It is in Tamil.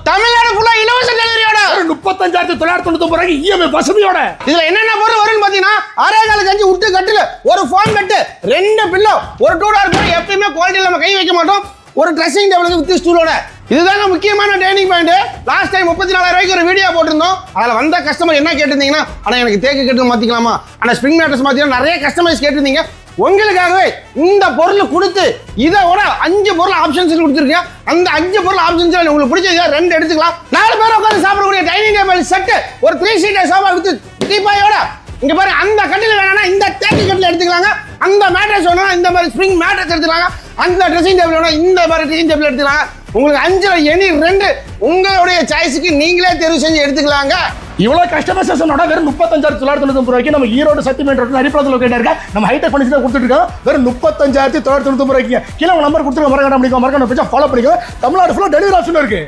தமிழ்நாடு ஃபுல்லா இலவச டெலிவரியோட 35,999 ரூபாய்க்கு இஎம்ஐ வசதியோட. இதுல என்னென்ன பொருள் வரும்னு பாத்தீங்கன்னா அரைகால கஞ்சி உட்டு கட்டில ஒரு ஃபோன் கட்டு 2 பில்லோ ஒரு 2 டோர் போய் எப்பயுமே குவாலிட்டியில நம்ம கை வைக்க மாட்டோம். ஒரு ட்ரெஸ்ஸிங் டேபிளுக்கு வித் ஸ்டூலோட. இதுதாங்க முக்கியமான ட்ரைனிங் பாயிண்ட். லாஸ்ட் டைம் 34,000 ரூபாய்க்கு ஒரு வீடியோ போட்டிருந்தோம். அதில் வந்த கஸ்டமர் என்ன கேட்டிருந்தீங்கன்னா, ஆனால் எனக்கு தேக்கு கட்டு மாற்றிக்கலாமா, ஆனால் ஸ்ப்ரிங் மேட்ரஸ் மாற்றிக்கலாம் நிறைய கஸ்டமர்ஸ் கேட்டிருந்தீங்க. உங்களுக்காகவே இந்த பொருள் கொடுத்து இதோட 5 பொருள் ஆப்ஷன்ஸ் கொடுத்துருக்கேன். அந்த 5 பொருள் ஆப்ஷன்ஸ் உங்களுக்கு பிடிச்சது 2 எடுத்துக்கலாம். 4 பேர் உட்காந்து சாப்பிடக்கூடிய டைனிங் டேபிள் செட்டு ஒரு 3 சீட்டர் சோஃபா வித் டீபாயோட. இங்க பாருங்க, அந்த கட்டில் வேணும்னா இந்த தேக்கு கட்டில் எடுத்துக்கலாங்க. அந்த மேட்ரஸ் வேணும்னா இந்த மாதிரி ஸ்ப்ரிங் மேட்ரஸ் எடுத்துக்கலாங்க. அந்த ட்ரெஸ்ஸிங் டேபிள் வேணும்னா இந்த மாதிரி ட்ரெஸ்ஸிங் டேபிள் எடுத்துக்கலாங்க. உங்களுக்கு 5ல எனி 2 உங்களுடைய சாய்ஸுக்கு நீங்களே தேர்வு செஞ்சு எடுத்துக்கலாங்க. இவ்வளவு கஸ்டமைசேஷனோட வெறும் 35,999 ரூபாய்க்கு நம்ம ஈரோடு சத்தியமேட் ரோட்ல நரிப்பளத்துல லொகேட் இருக்க நம்ம ஹைடெக் ஃபர்னிச்சர் தான் கொடுத்துட்டு இருக்கோம். வெறும் 35,999 ரூபாய்க்கு. கீழே உங்க நம்பர் கொடுத்துருக்க மறக்காம ஃபாலோ பண்ணிக்கோ. தமிழ்நாடு ஃபுல்லா டெலிவரி ஆப்ஷன் இருக்கு.